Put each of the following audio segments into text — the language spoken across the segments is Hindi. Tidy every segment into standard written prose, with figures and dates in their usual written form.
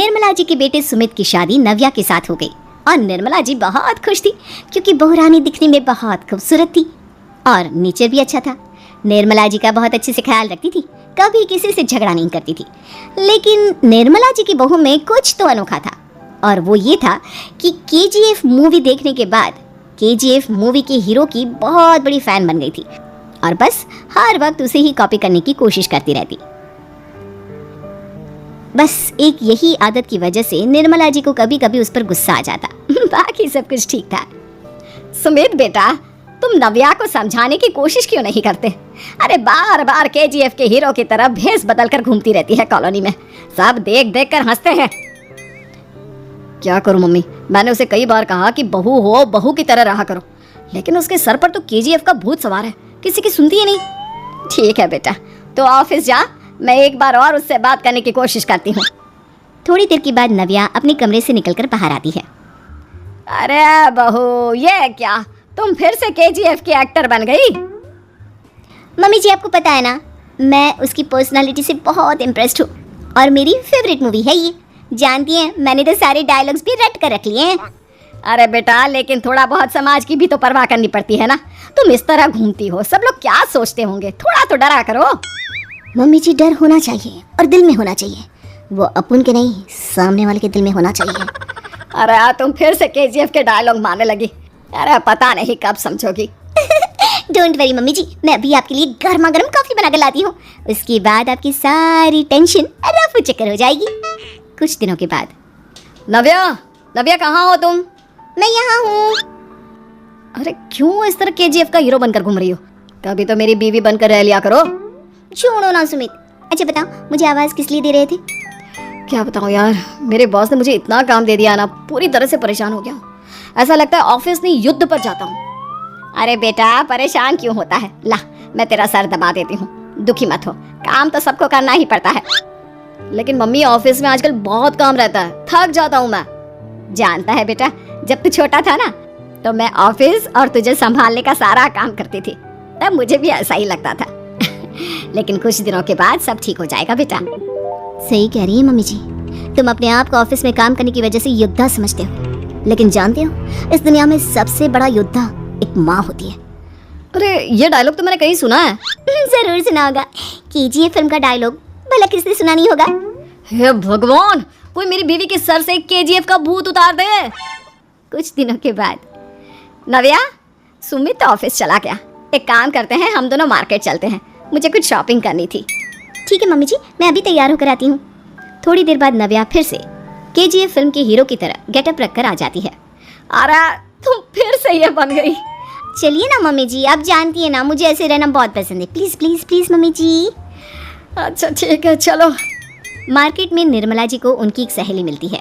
निर्मला जी के बेटे सुमित की शादी नव्या के साथ हो गई और निर्मला जी बहुत खुश थी क्योंकि बहू रानी दिखने में बहुत खूबसूरत थी और नेचर भी अच्छा था। निर्मला जी का बहुत अच्छे से ख्याल रखती थी, कभी किसी से झगड़ा नहीं करती थी। लेकिन निर्मला जी की बहू में कुछ तो अनोखा था और वो ये था कि केजीएफ मूवी देखने के बाद केजीएफ मूवी के हीरो की बहुत बड़ी फैन बन गई थी और बस हर वक्त उसे ही कॉपी करने की कोशिश करती रहती। बस एक यही आदत की वजह से निर्मला जी को कभी कभी उस पर गुस्सा आ जाता। बाकी सब कुछ ठीक था। सुमित बेटा, तुम नव्या को समझाने की कोशिश क्यों नहीं करते? अरे बार बार केजीएफ के हीरो की तरह भेस बदल कर घूमती रहती है कॉलोनी में, सब देख देख कर हंसते हैं। क्या करूं मम्मी, मैंने उसे कई बार कहा कि बहू हो, बहू की तरह रहा करो, लेकिन उसके सर पर तो केजीएफ का भूत सवार है, किसी की सुनती ही नहीं। ठीक है बेटा, तो ऑफिस जा, मैं एक बार और उससे बात करने की कोशिश करती हूँ। थोड़ी देर के बाद नव्या अपने कमरे से निकलकर बाहर आती है। अरे बहू, ये क्या, तुम फिर से केजीएफ की एक्टर बन गई? मम्मी जी, आपको पता है ना, मैं उसकी पर्सनालिटी से बहुत इम्प्रेस्ड हूँ और मेरी फेवरेट मूवी है ये। जानती हैं, मैंने तो सारे डायलॉग्स भी रट कर रख लिए हैं। अरे बेटा, लेकिन थोड़ा बहुत समाज की भी तो परवाह करनी पड़ती है ना। तुम इस तरह घूमती हो, सब लोग क्या सोचते होंगे, थोड़ा तो डरा करो। मम्मी जी, डर होना चाहिए और दिल में होना चाहिए, वो अपन के नहीं, सामने वाले के दिल में होना चाहिए। अरे तुम फिर से केजीएफ के डायलॉग मारने लगी। अरे पता नहीं कब समझोगी। डोंट वरी मम्मी जी, मैं अभी आपके लिए गर्मा गर्म कॉफी बना कर लाती हूँ, उसके बाद आपकी सारी टेंशन रफू चक्कर हो जाएगी। कुछ दिनों के बाद। नव्या कहाँ हो तुम? मैं यहाँ हूँ। अरे क्यों इस तरह केजीएफ का हीरो बनकर घूम रही हो? कभी तो मेरी बीवी बनकर रह लिया करो। छोड़ो ना सुमित। अच्छा बताओ, मुझे आवाज किस लिए दे रहे थे? क्या बताऊँ यार, मेरे बॉस ने मुझे इतना काम दे दिया ना, पूरी तरह से परेशान हो गया हूँ। ऐसा लगता है ऑफिस नहीं, युद्ध पर जाता हूँ। अरे बेटा, परेशान क्यों होता है? ला, मैं तेरा सर दबा देती हूँ, दुखी मत हो, काम तो सबको करना ही पड़ता है। लेकिन मम्मी, ऑफिस में आजकल बहुत काम रहता है, थक जाता हूँ मैं। जानता है बेटा, जब तू छोटा था ना, तो मैं ऑफिस और तुझे संभालने का सारा काम करती थी, तब मुझे भी ऐसा ही लगता था। लेकिन कुछ दिनों के बाद सब ठीक हो जाएगा बेटा। सही कह रही है मम्मी जी, तुम अपने आप को ऑफिस में काम करने की वजह से योद्धा समझते हो, लेकिन जानते हो, इस दुनिया में सबसे बड़ा योद्धा एक माँ होती है। अरे ये डायलॉग तो मैंने कहीं सुना है। जरूर सुना होगा, केजीएफ फिल्म का डायलॉग, भला किसने सुना नहीं होगा? हे भगवान, कोई मेरी बीवी के सर से केजीएफ का भूत उतार दे। कुछ दिनों के बाद। नव्या, सुमित ऑफिस चला गया, एक काम करते हैं, हम दोनों मार्केट चलते हैं, मुझे कुछ शॉपिंग करनी थी। ठीक है मम्मी जी, मैं अभी तैयार होकर आती हूँ। थोड़ी देर बाद नव्या फिर से केजीएफ फिल्म के हीरो की तरह गेटअप रखकर आ जाती है। अरे तुम फिर से ये बन गई। चलिए ना मम्मी जी, आप जानती है ना, मुझे ऐसे रहना बहुत पसंद है। प्लीज प्लीज प्लीज मम्मी जी। अच्छा ठीक है, चलो। मार्केट में निर्मला जी को उनकी एक सहेली मिलती है।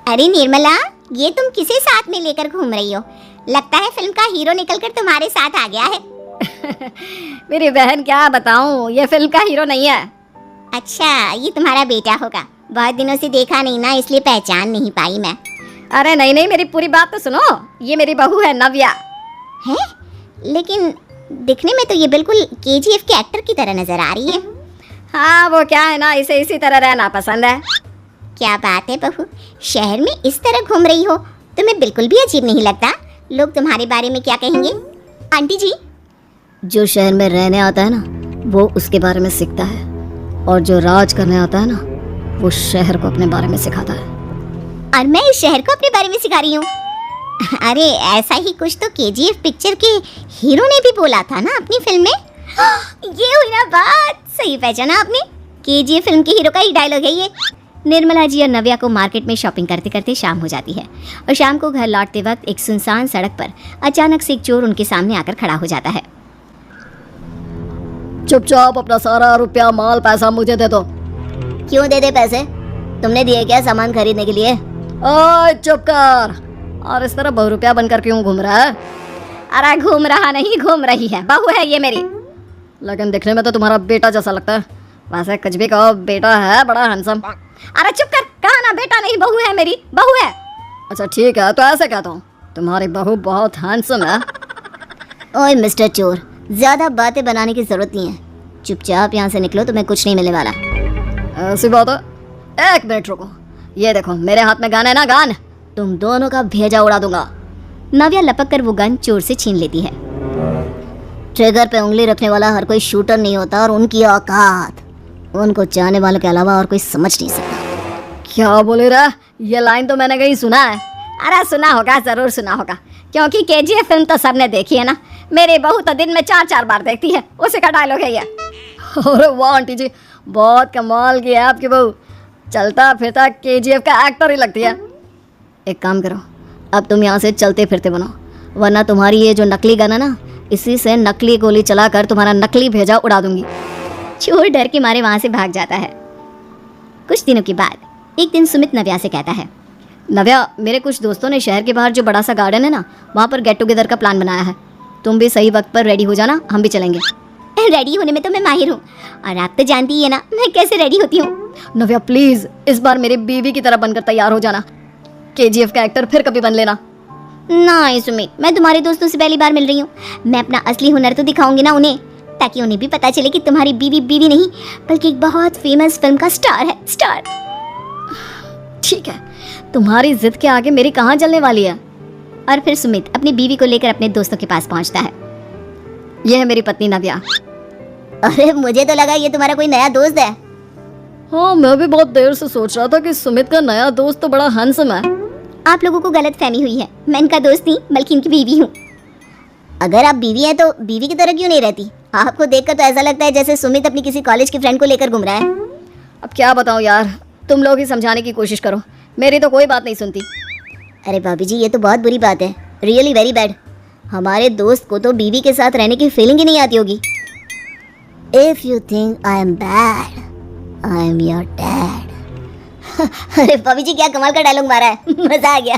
अरे निर्मला, ये तुम किसे साथ में लेकर घूम रही हो? लगता है फिल्म का हीरो निकलकर तुम्हारे साथ आ गया है। मेरी बहन, क्या बताऊं, ये फिल्म का हीरो नहीं है। अच्छा, ये तुम्हारा बेटा होगा, बहुत दिनों से देखा नहीं ना, इसलिए पहचान नहीं पाई मैं। अरे नहीं नहीं, मेरी पूरी बात तो सुनो, ये मेरी बहू है नव्या। है? लेकिन दिखने में तो ये बिल्कुल केजीएफ के एक्टर की तरह नजर आ रही है। हाँ, वो क्या है ना, इसे इसी तरह रहना पसंद है। क्या बात है बहू, शहर में इस तरह घूम रही हो, तुम्हें बिल्कुल भी अजीब नहीं लगता? लोग तुम्हारे बारे में क्या कहेंगे? आंटी जी, जो शहर में रहने आता है ना, वो उसके बारे में सीखता है, और जो राज करने आता है ना, वो शहर को अपने बारे में सिखाता है। और मैं इस शहर को अपने बारे में सिखा रही हूँ? अरे ऐसा ही कुछ तो केजीएफ पिक्चर के हीरो ने भी बोला था ना अपनी फिल्म में। ये हुई ना बात, सही पहचाना आपने, केजीएफ फिल्म के हीरो का ही डायलॉग है ये। निर्मला जी और नव्या को मार्केट में शॉपिंग करते करते शाम हो जाती है और शाम को घर लौटते वक्त एक सुनसान सड़क पर अचानक से एक चोर उनके सामने आकर खड़ा हो जाता है। चुपचाप अपना सारा रुपया, माल, पैसा मुझे दे दो। क्यों दे दे पैसे? तुमने दिए क्या सामान खरीदने के लिए? ओए चुप कर, और इस तरह बहुरुपया बनकर क्यों घूम रहा है? अरे घूम रहा नहीं, घूम रही है, बहू है ये मेरी। लेकिन दिखने में तो तुम्हारा बेटा जैसा लगता है। वैसे कुछ भी कहो, बेटा है बड़ा हैंडसम। अरे चुप कर, कहा ना बेटा नहीं, बहू है मेरी, बहू है। अच्छा ठीक है, तो ऐसे कहता हूँ, तुम्हारी बहू बहुत हैंडसम है। ओए मिस्टर चोर, ज्यादा बातें बनाने की जरूरत नहीं है, चुपचाप यहाँ से निकलो, तुम्हें कुछ नहीं मिलने वाला। ऐसी बात है? एक मिनट रुको, ये देखो मेरे हाथ में गन है ना, गन, तुम दोनों का भेजा उड़ा दूंगा। नव्या लपक कर वो गन चोर से छीन लेती है। ट्रिगर पे उंगली रखने वाला हर कोई शूटर नहीं होता, और उनकी औकात उनको चाहने वालों के अलावा और कोई समझ नहीं सकता। क्या बोले रहा? ये लाइन तो मैंने कहीं सुना है। अरे सुना होगा, जरूर सुना होगा, क्योंकि केजीएफ फिल्म तो सबने देखी है ना। मेरी बहू तो दिन में 4-4 बार देखती है, उसी का डायलॉग है ये। अरे वाह आंटी जी, बहुत कमाल की है आपकी बहू, चलता फिरता केजीएफ का एक्टर ही लगती है। एक काम करो, अब तुम यहाँ से चलते फिरते बनो, वरना तुम्हारी ये जो नकली गन है ना, इसी से नकली गोली चलाकर तुम्हारा नकली भेजा उड़ा दूंगी। चोर डर के मारे वहाँ से भाग जाता है। कुछ दिनों के बाद एक दिन सुमित नव्या से कहता है, नव्या, मेरे कुछ दोस्तों ने शहर के बाहर जो बड़ा सा गार्डन है ना, वहाँ पर गेट टुगेदर का प्लान बनाया है। तुम भी सही वक्त पर रेडी हो जाना, हम भी चलेंगे। रेडी होने में तो मैं माहिर हूँ, और आप तो जानती ही है ना मैं कैसे रेडी होती हूँ। नव्या प्लीज इस बार मेरी बीवी की तरह बनकर तैयार हो जाना, केजीएफ का एक्टर फिर कभी बन लेना। नहीं सुमित, मैं तुम्हारे दोस्तों से पहली बार मिल रही हूँ, मैं अपना असली हुनर तो दिखाऊंगी ना उन्हें, ताकि उन्हें भी पता चले कि तुम्हारी बीवी बीवी नहीं बल्कि एक बहुत फेमस फिल्म का स्टार है, स्टार। ठीक है, तुम्हारी जिद के आगे मेरी कहाँ जलने वाली है। और फिर सुमित अपनी बीवी को लेकर अपने दोस्तों के पास पहुंचता है। यह है मेरी पत्नी नव्या। अरे मुझे तो लगा ये तुम्हारा कोई नया दोस्त है। हाँ, मैं भी बहुत देर से सोच रहा था कि सुमित का नया दोस्त तो बड़ा हैंडसम है। आप लोगों को गलत फहमी हुई है, मैं इनका दोस्त नहीं बल्कि इनकी बीवी हूँ। अगर आप बीवी हैं तो बीवी की तरह क्यों नहीं रहती? आपको देखकर तो ऐसा लगता है जैसे सुमित अपनी किसी कॉलेज की फ्रेंड को लेकर घूम रहा है। अब क्या बताऊँ यार, तुम लोग ही समझाने की कोशिश करो, मेरी तो कोई बात नहीं सुनती। अरे भाभी जी, ये तो बहुत बुरी बात है, रियली वेरी बैड। हमारे दोस्त को तो बीवी के साथ रहने की फीलिंग ही नहीं आती होगी। If you think I am bad, I am your dad. अरे भाभी जी, क्या कमाल का डायलॉग मारा है, मजा आ गया।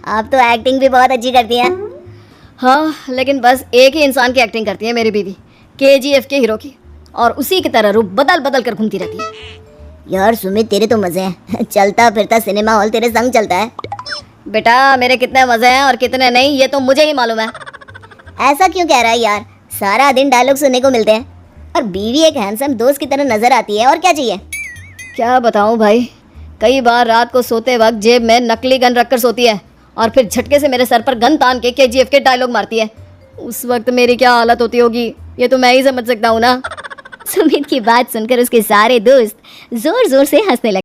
आप तो एक्टिंग भी बहुत अच्छी करती हैं। हाँ, लेकिन बस एक ही इंसान की एक्टिंग करती है मेरी बीवी, केजीएफ के हीरो की, और उसी की तरह रूप बदल बदल कर घूमती रहती है। यार सुमित, तेरे तो मजे हैं, चलता फिरता सिनेमा हॉल तेरे संग चलता है। बेटा, मेरे कितने मजे हैं और कितने नहीं ये तो मुझे ही मालूम है। ऐसा क्यों कह रहा है यार, सारा दिन डायलॉग सुनने को मिलते हैं, और बीवी एक हैंडसम दोस्त की तरह नजर आती है, और क्या चाहिए। क्या बताऊं भाई, कई बार रात को सोते वक्त जेब में नकली गन रखकर सोती है, और फिर झटके से मेरे सर पर गन तान के केजीएफ के डायलॉग मारती है। उस वक्त मेरी क्या हालत होती होगी ये तो मैं ही समझ सकता हूँ ना। सुमित की बात सुनकर उसके सारे दोस्त जोर जोर से हंसने लगे।